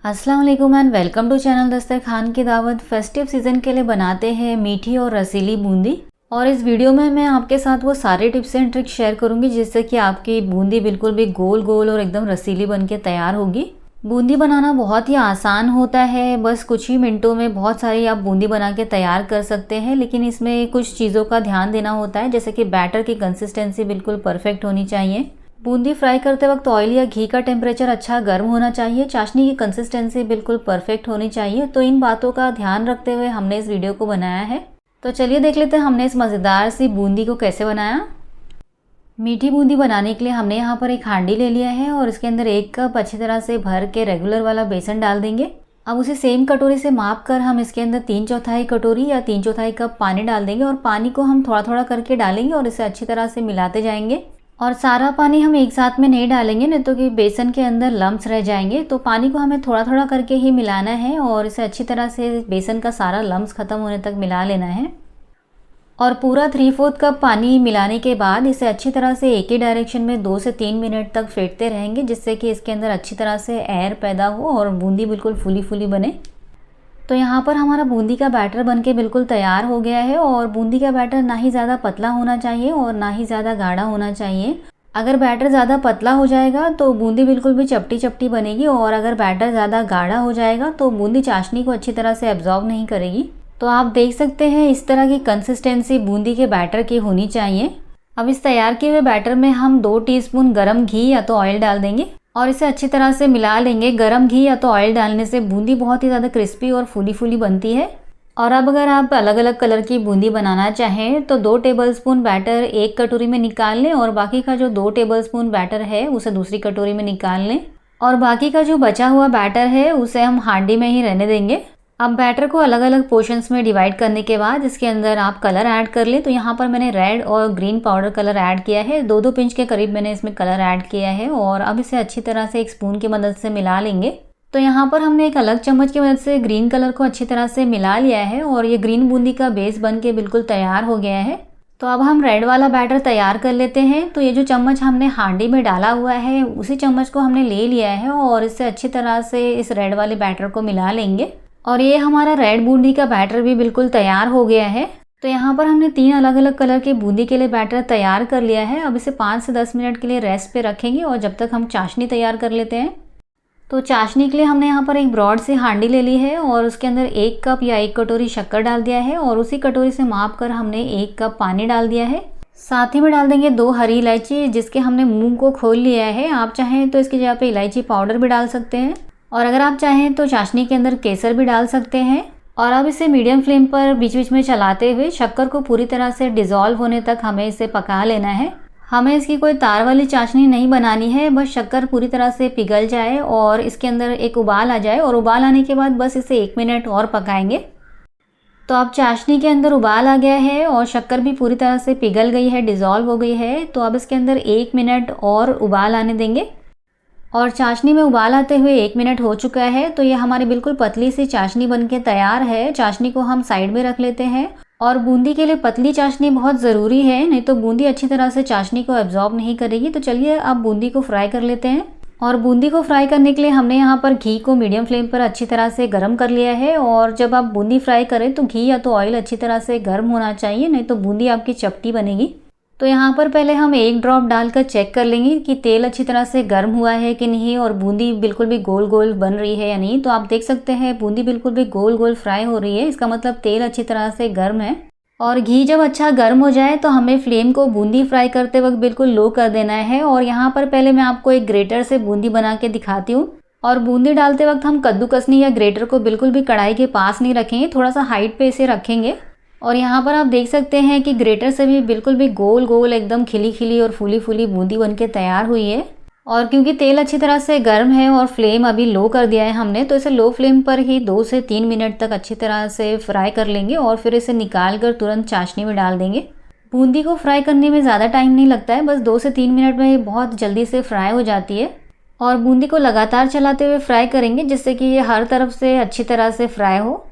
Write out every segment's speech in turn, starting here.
अस्सलाम वालेकुम and welcome to channel दस्तरखान की दावत। फेस्टिव सीज़न के लिए बनाते हैं मीठी और रसीली बूंदी। और इस वीडियो में मैं आपके साथ वो सारे टिप्स एंड ट्रिक्स शेयर करूंगी जिससे कि आपकी बूंदी बिल्कुल भी गोल गोल और एकदम रसीली बन के तैयार होगी। बूंदी बनाना बहुत ही आसान होता है, बस कुछ ही मिनटों में बहुत सारी आप बूंदी बना के तैयार कर सकते हैं। लेकिन इसमें कुछ चीज़ों का ध्यान देना होता है, जैसे कि बैटर की कंसिस्टेंसी बिल्कुल परफेक्ट होनी चाहिए। बूंदी फ्राई करते वक्त ऑयल या घी का टेम्परेचर अच्छा गर्म होना चाहिए। चाशनी की कंसिस्टेंसी बिल्कुल परफेक्ट होनी चाहिए। तो इन बातों का ध्यान रखते हुए हमने इस वीडियो को बनाया है। तो चलिए देख लेते हैं हमने इस मज़ेदार सी बूंदी को कैसे बनाया। मीठी बूंदी बनाने के लिए हमने यहाँ पर एक हांडी ले लिया है और इसके अंदर 1 कप अच्छी तरह से भर के रेगुलर वाला बेसन डाल देंगे। अब उसी सेम कटोरी से माप कर हम इसके अंदर 3/4 कटोरी या 3/4 कप पानी डाल देंगे। और पानी को हम थोड़ा थोड़ा करके डालेंगे और इसे अच्छी तरह से मिलाते जाएंगे। और सारा पानी हम एक साथ में नहीं डालेंगे, नहीं तो कि बेसन के अंदर लम्प्स रह जाएंगे। तो पानी को हमें थोड़ा थोड़ा करके ही मिलाना है और इसे अच्छी तरह से बेसन का सारा लम्प्स ख़त्म होने तक मिला लेना है। और पूरा 3/4 कप पानी मिलाने के बाद इसे अच्छी तरह से एक ही डायरेक्शन में 2 से 3 मिनट तक फेंटते रहेंगे, जिससे कि इसके अंदर अच्छी तरह से एयर पैदा हो और बूंदी बिल्कुल फूली फूली बने। तो यहाँ पर हमारा बूंदी का बैटर बनके बिल्कुल तैयार हो गया है। और बूंदी का बैटर ना ही ज़्यादा पतला होना चाहिए और ना ही ज़्यादा गाढ़ा होना चाहिए। अगर बैटर ज़्यादा पतला हो जाएगा तो बूंदी बिल्कुल भी चपटी चपटी बनेगी, और अगर बैटर ज़्यादा गाढ़ा हो जाएगा तो बूंदी चाशनी को अच्छी तरह से एब्जॉर्ब नहीं करेगी। तो आप देख सकते हैं इस तरह की कंसिस्टेंसी बूंदी के बैटर की होनी चाहिए। अब इस तैयार किए हुए बैटर में हम 2 टीस्पून गरम घी या तो ऑयल डाल देंगे और इसे अच्छी तरह से मिला लेंगे। गरम घी या तो ऑयल डालने से बूंदी बहुत ही ज़्यादा क्रिस्पी और फूली फूली बनती है। और अब अगर आप अलग अलग कलर की बूंदी बनाना चाहें तो 2 टेबलस्पून बैटर एक कटोरी में निकाल लें और बाकी का जो 2 टेबलस्पून बैटर है उसे दूसरी कटोरी में निकाल लें। और बाकी का जो बचा हुआ बैटर है उसे हम हांडी में ही रहने देंगे। अब बैटर को अलग अलग पोर्शंस में डिवाइड करने के बाद इसके अंदर आप कलर ऐड कर लें। तो यहाँ पर मैंने रेड और ग्रीन पाउडर कलर ऐड किया है। 2-2 पिंच के करीब मैंने इसमें कलर ऐड किया है। और अब इसे अच्छी तरह से एक स्पून की मदद से मिला लेंगे। तो यहाँ पर हमने एक अलग चम्मच की मदद से ग्रीन कलर को अच्छी तरह से मिला लिया है और ये ग्रीन बूंदी का बेस बन के बिल्कुल तैयार हो गया है। तो अब हम रेड वाला बैटर तैयार कर लेते हैं। तो ये जो चम्मच हमने हांडी में डाला हुआ है उसी चम्मच को हमने ले लिया है और इससे अच्छी तरह से इस रेड वाले बैटर को मिला लेंगे। और ये हमारा रेड बूंदी का बैटर भी बिल्कुल तैयार हो गया है। तो यहाँ पर हमने 3 अलग अलग कलर के बूंदी के लिए बैटर तैयार कर लिया है। अब इसे 5 से 10 मिनट के लिए रेस्ट पे रखेंगे और जब तक हम चाशनी तैयार कर लेते हैं। तो चाशनी के लिए हमने यहाँ पर एक ब्रॉड सी हांडी ले ली है और उसके अंदर 1 कप या 1 कटोरी शक्कर डाल दिया है और उसी कटोरी से माप कर हमने 1 कप पानी डाल दिया है। साथ ही में डाल देंगे 2 हरी इलायची जिसके हमने मूंग को खोल लिया है। आप चाहें तो इसकी जगह पे इलायची पाउडर भी डाल सकते हैं और अगर आप चाहें तो चाशनी के अंदर केसर भी डाल सकते हैं। और अब इसे मीडियम फ्लेम पर बीच बीच में चलाते हुए शक्कर को पूरी तरह से डिज़ोल्व होने तक हमें इसे पका लेना है। हमें इसकी कोई तार वाली चाशनी नहीं बनानी है, बस शक्कर पूरी तरह से पिघल जाए और इसके अंदर एक उबाल आ जाए। और उबाल आने के बाद बस इसे 1 मिनट और पकाएंगे। तो अब चाशनी के अंदर उबाल आ गया है और शक्कर भी पूरी तरह से पिघल गई है, डिज़ोल्व हो गई है। तो अब इसके अंदर 1 मिनट और उबाल आने देंगे। और चाशनी में उबाल आते हुए 1 मिनट हो चुका है। तो ये हमारी बिल्कुल पतली सी चाशनी बनके तैयार है। चाशनी को हम साइड में रख लेते हैं। और बूंदी के लिए पतली चाशनी बहुत ज़रूरी है, नहीं तो बूंदी अच्छी तरह से चाशनी को एब्जॉर्ब नहीं करेगी। तो चलिए अब बूंदी को फ्राई कर लेते हैं। और बूंदी को फ्राई करने के लिए हमने यहाँ पर घी को मीडियम फ्लेम पर अच्छी तरह से गर्म कर लिया है। और जब आप बूंदी फ्राई करें तो घी या तो ऑयल अच्छी तरह से गर्म होना चाहिए, नहीं तो बूंदी आपकी चपटी बनेगी। तो यहाँ पर पहले हम 1 ड्रॉप डालकर चेक कर लेंगे कि तेल अच्छी तरह से गर्म हुआ है कि नहीं और बूंदी बिल्कुल भी गोल गोल बन रही है या नहीं। तो आप देख सकते हैं बूंदी बिल्कुल भी गोल गोल फ्राई हो रही है, इसका मतलब तेल अच्छी तरह से गर्म है। और घी जब अच्छा गर्म हो जाए तो हमें फ्लेम को बूंदी फ्राई करते वक्त बिल्कुल लो कर देना है। और यहाँ पर पहले मैं आपको एक ग्रेटर से बूंदी बना के दिखाती हूँ। और बूंदी डालते वक्त हम कद्दूकसनी या ग्रेटर को बिल्कुल भी कढ़ाई के पास नहीं रखेंगे, थोड़ा सा हाइट पे इसे रखेंगे। और यहाँ पर आप देख सकते हैं कि ग्रेटर से भी बिल्कुल भी गोल गोल एकदम खिली खिली और फूली फूली बूंदी बनके तैयार हुई है। और क्योंकि तेल अच्छी तरह से गर्म है और फ्लेम अभी लो कर दिया है हमने, तो इसे लो फ्लेम पर ही 2 से 3 मिनट तक अच्छी तरह से फ्राई कर लेंगे और फिर इसे निकाल कर तुरंत चाशनी में डाल देंगे। बूंदी को फ्राई करने में ज़्यादा टाइम नहीं लगता है, बस 2 से 3 मिनट में ये बहुत जल्दी से फ्राई हो जाती है। और बूंदी को लगातार चलाते हुए फ्राई करेंगे जिससे कि ये हर तरफ से अच्छी तरह से फ्राई हो।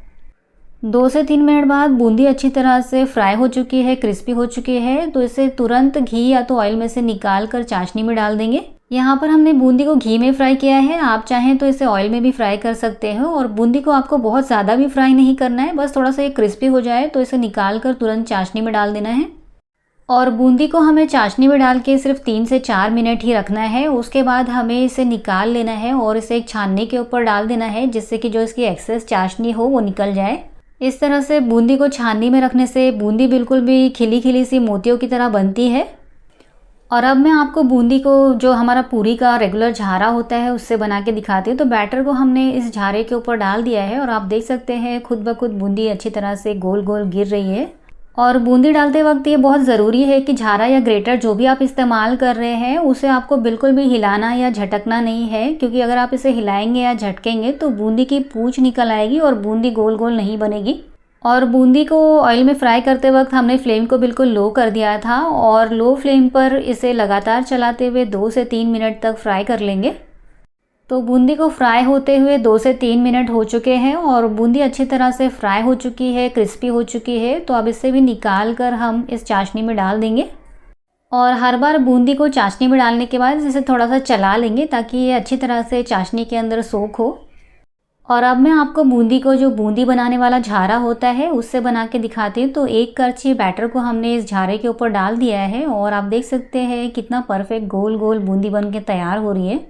2 से 3 मिनट बाद बूंदी अच्छी तरह से फ्राई हो चुकी है, क्रिस्पी हो चुकी है। तो इसे तुरंत घी या तो ऑयल में से निकाल कर चाशनी में डाल देंगे। यहाँ पर हमने बूंदी को घी में फ्राई किया है, आप चाहें तो इसे ऑयल में भी फ्राई कर सकते हो। और बूंदी को आपको बहुत ज़्यादा भी फ्राई नहीं करना है, बस थोड़ा सा ये क्रिस्पी हो जाए तो इसे निकाल कर तुरंत चाशनी में डाल देना है। और बूंदी को हमें चाशनी में डाल के सिर्फ 3 से 4 मिनट ही रखना है। उसके बाद हमें इसे निकाल लेना है और इसे एक छाननी के ऊपर डाल देना है, जिससे कि जो इसकी एक्सेस चाशनी हो वो निकल जाए। इस तरह से बूंदी को छाननी में रखने से बूंदी बिल्कुल भी खिली खिली सी मोतियों की तरह बनती है। और अब मैं आपको बूंदी को जो हमारा पूरी का रेगुलर झारा होता है उससे बना के दिखाती हूँ। तो बैटर को हमने इस झारे के ऊपर डाल दिया है और आप देख सकते हैं खुद ब खुद बूंदी अच्छी तरह से गोल गोल गिर रही है। और बूंदी डालते वक्त ये बहुत ज़रूरी है कि झारा या ग्रेटर जो भी आप इस्तेमाल कर रहे हैं उसे आपको बिल्कुल भी हिलाना या झटकना नहीं है, क्योंकि अगर आप इसे हिलाएंगे या झटकेंगे तो बूंदी की पूंछ निकल आएगी और बूंदी गोल गोल नहीं बनेगी। और बूंदी को ऑयल में फ्राई करते वक्त हमने फ्लेम को बिल्कुल लो कर दिया था और लो फ्लेम पर इसे लगातार चलाते हुए 2 से 3 मिनट तक फ्राई कर लेंगे। तो बूंदी को फ्राई होते हुए 2 से 3 मिनट हो चुके हैं और बूंदी अच्छी तरह से फ्राई हो चुकी है, क्रिस्पी हो चुकी है। तो अब इसे भी निकाल कर हम इस चाशनी में डाल देंगे। और हर बार बूंदी को चाशनी में डालने के बाद इसे थोड़ा सा चला लेंगे ताकि ये अच्छी तरह से चाशनी के अंदर सोख हो। और अब मैं आपको बूंदी को जो बूंदी बनाने वाला झारा होता है उससे बना के दिखाती हूँ। तो 1 करछी बैटर को हमने इस झारे के ऊपर डाल दिया है और आप देख सकते हैं कितना परफेक्ट गोल गोल बूंदी बन के तैयार हो रही है।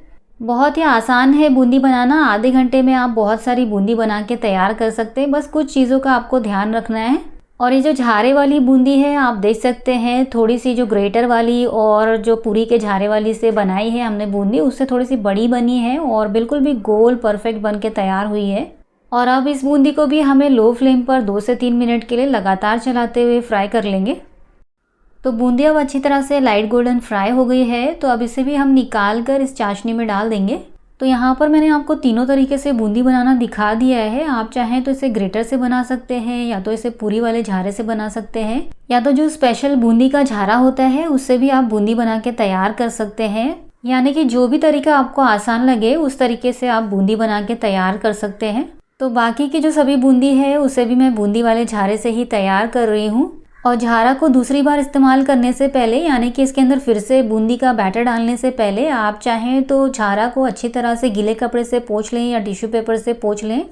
बहुत ही आसान है बूंदी बनाना, आधे घंटे में आप बहुत सारी बूंदी बना के तैयार कर सकते हैं। बस कुछ चीज़ों का आपको ध्यान रखना है। और ये जो झारे वाली बूंदी है आप देख सकते हैं थोड़ी सी जो ग्रेटर वाली और जो पूरी के झारे वाली से बनाई है हमने बूंदी, उससे थोड़ी सी बड़ी बनी है और बिल्कुल भी गोल परफेक्ट बन के तैयार हुई है। और अब इस बूंदी को भी हमें लो फ्लेम पर 2 से 3 मिनट के लिए लगातार चलाते हुए फ्राई कर लेंगे। तो बूंदी अब अच्छी तरह से लाइट गोल्डन फ्राई हो गई है। तो अब इसे भी हम निकाल कर इस चाशनी में डाल देंगे। तो यहाँ पर मैंने आपको तीनों तरीके से बूंदी बनाना दिखा दिया है। आप चाहें तो इसे ग्रेटर से बना सकते हैं, या तो इसे पूरी वाले झारे से बना सकते हैं, या तो जो स्पेशल बूंदी का झारा होता है उससे भी आप बूंदी बना के तैयार कर सकते हैं। यानी कि जो भी तरीका आपको आसान लगे उस तरीके से आप बूंदी बना के तैयार कर सकते हैं। तो बाकी की जो सभी बूंदी है उसे भी मैं बूंदी वाले झारे से ही तैयार कर रही हूँ। और झारा को दूसरी बार इस्तेमाल करने से पहले, यानी कि इसके अंदर फिर से बूंदी का बैटर डालने से पहले, आप चाहें तो झारा को अच्छी तरह से गीले कपड़े से पोंछ लें या टिश्यू पेपर से पोंछ लें,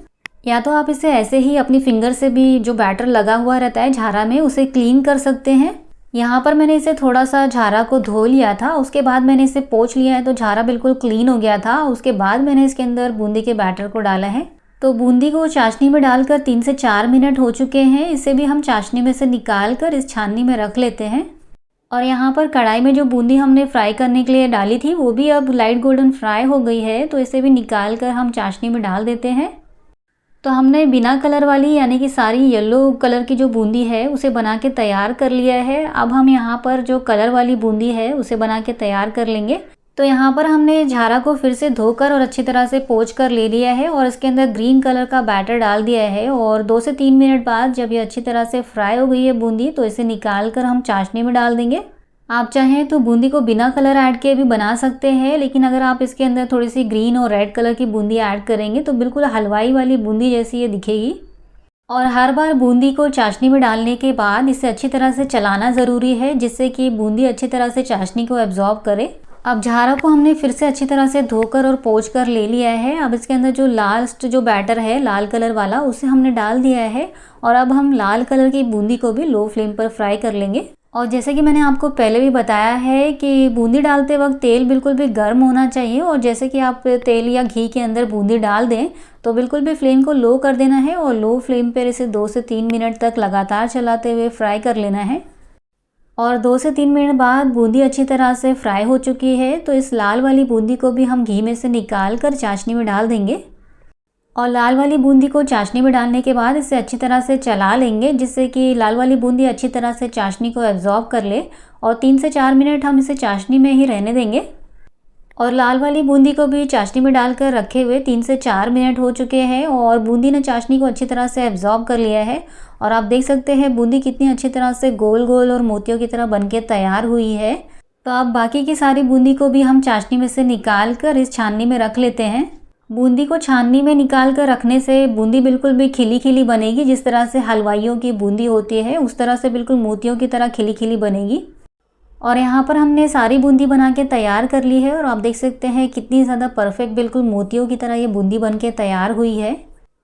या तो आप इसे ऐसे ही अपनी फिंगर से भी जो बैटर लगा हुआ रहता है झारा में उसे क्लीन कर सकते हैं। यहाँ पर मैंने इसे थोड़ा सा झारा को धो लिया था, उसके बाद मैंने इसे पोंछ लिया है तो झारा बिल्कुल क्लीन हो गया था। उसके बाद मैंने इसके अंदर बूंदी के बैटर को डाला है। तो बूंदी को चाशनी में डालकर 3 से 4 मिनट हो चुके हैं। इसे भी हम चाशनी में से निकाल कर इस छाननी में रख लेते हैं। और यहाँ पर कढ़ाई में जो बूंदी हमने फ्राई करने के लिए डाली थी वो भी अब लाइट गोल्डन फ्राई हो गई है। तो इसे भी निकाल कर हम चाशनी में डाल देते हैं। तो हमने बिना कलर वाली यानी कि सारी येलो कलर की जो बूंदी है उसे बना के तैयार कर लिया है। अब हम यहाँ पर जो कलर वाली बूंदी है उसे बना के तैयार कर लेंगे। तो यहाँ पर हमने झारा को फिर से धोकर और अच्छी तरह से पोंछ कर ले लिया है और इसके अंदर ग्रीन कलर का बैटर डाल दिया है। और 2 से 3 मिनट बाद जब ये अच्छी तरह से फ्राई हो गई है बूंदी, तो इसे निकाल कर हम चाशनी में डाल देंगे। आप चाहें तो बूंदी को बिना कलर ऐड किए भी बना सकते हैं, लेकिन अगर आप इसके अंदर थोड़ी सी ग्रीन और रेड कलर की बूंदी ऐड करेंगे तो बिल्कुल हलवाई वाली बूंदी जैसी ये दिखेगी। और हर बार बूंदी को चाशनी में डालने के बाद इसे अच्छी तरह से चलाना ज़रूरी है, जिससे कि बूंदी अच्छी तरह से चाशनी को एब्जॉर्ब करे। अब झारा को हमने फिर से अच्छी तरह से धोकर और पोंछ कर ले लिया है। अब इसके अंदर जो लास्ट जो बैटर है लाल कलर वाला उसे हमने डाल दिया है। और अब हम लाल कलर की बूंदी को भी लो फ्लेम पर फ्राई कर लेंगे। और जैसे कि मैंने आपको पहले भी बताया है कि बूंदी डालते वक्त तेल बिल्कुल भी गर्म होना चाहिए। और जैसे कि आप तेल या घी के अंदर बूंदी डाल दें तो बिल्कुल भी फ्लेम को लो कर देना है और लो फ्लेम पर इसे 2 से 3 मिनट तक लगातार चलाते हुए फ्राई कर लेना है। और 2 से 3 मिनट बाद बूंदी अच्छी तरह से फ्राई हो चुकी है। तो इस लाल वाली बूंदी को भी हम घी में से निकाल कर चाशनी में डाल देंगे। और लाल वाली बूंदी को चाशनी में डालने के बाद इसे अच्छी तरह से चला लेंगे, जिससे कि लाल वाली बूंदी अच्छी तरह से चाशनी को एब्जॉर्ब कर ले। और 3 से 4 मिनट हम इसे चाशनी में ही रहने देंगे। और लाल वाली बूंदी को भी चाशनी में डालकर रखे हुए 3 से 4 मिनट हो चुके हैं और बूंदी ने चाशनी को अच्छी तरह से एब्जॉर्ब कर लिया है। और आप देख सकते हैं बूंदी कितनी अच्छी तरह से गोल गोल और मोतियों की तरह बनके तैयार हुई है। तो अब बाकी की सारी बूंदी को भी हम चाशनी में से निकाल कर इस छाननी में रख लेते हैं। बूंदी को छाननी में निकाल कर रखने से बूंदी बिल्कुल भी खिली खिली बनेगी। जिस तरह से हलवाइयों की बूंदी होती है उस तरह से बिल्कुल मोतियों की तरह खिली खिली बनेगी। और यहाँ पर हमने सारी बूंदी बना के तैयार कर ली है और आप देख सकते हैं कितनी ज़्यादा परफेक्ट बिल्कुल मोतियों की तरह ये बूंदी बन के तैयार हुई है।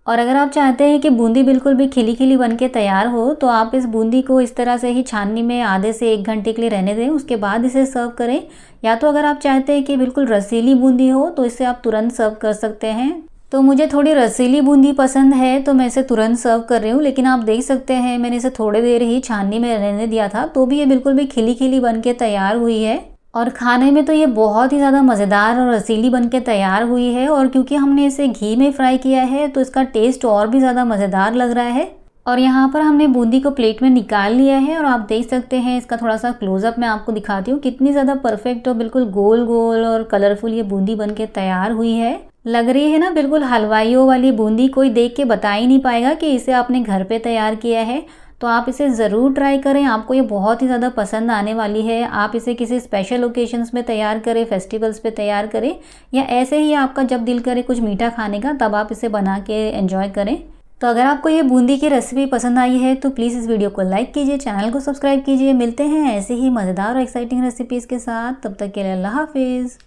और अगर आप चाहते हैं कि बूंदी बिल्कुल भी खिली खिली बन के तैयार हो तो आप इस बूंदी को इस तरह से ही छाननी में आधे से 1 घंटे के लिए रहने दें, उसके बाद इसे सर्व करें। या तो अगर आप चाहते हैं कि बिल्कुल रसीली बूंदी हो तो इसे आप तुरंत सर्व कर सकते हैं। तो मुझे थोड़ी रसीली बूंदी पसंद है तो मैं इसे तुरंत सर्व कर रही हूँ, लेकिन आप देख सकते हैं मैंने इसे थोड़ी देर ही छाननी में रहने दिया था तो भी ये बिल्कुल भी खिली खिली बन के तैयार हुई है। और खाने में तो ये बहुत ही ज़्यादा मज़ेदार और रसीली बन के तैयार हुई है। और क्योंकि हमने इसे घी में फ्राई किया है तो इसका टेस्ट और भी ज़्यादा मज़ेदार लग रहा है। और यहाँ पर हमने बूंदी को प्लेट में निकाल लिया है और आप देख सकते हैं इसका थोड़ा सा क्लोजअप मैं आपको दिखाती हूँ कितनी ज़्यादा परफेक्ट और बिल्कुल गोल गोल और कलरफुल ये बूंदी बन के तैयार हुई है। लग रही है ना बिल्कुल हलवाइयों वाली बूंदी, कोई देख के बता ही नहीं पाएगा कि इसे आपने घर पे तैयार किया है। तो आप इसे ज़रूर ट्राई करें, आपको ये बहुत ही ज़्यादा पसंद आने वाली है। आप इसे किसी स्पेशल ओकेजन्स में तैयार करें, फेस्टिवल्स पे तैयार करें, या ऐसे ही आपका जब दिल करे कुछ मीठा खाने का तब आप इसे बना के एंजॉय करें। तो अगर आपको ये बूंदी की रेसिपी पसंद आई है तो प्लीज़ इस वीडियो को लाइक कीजिए, चैनल को सब्सक्राइब कीजिए। मिलते हैं ऐसे ही मज़ेदार और एक्साइटिंग रेसिपीज़ के साथ, तब तक के लिए अल्लाह हाफिज़।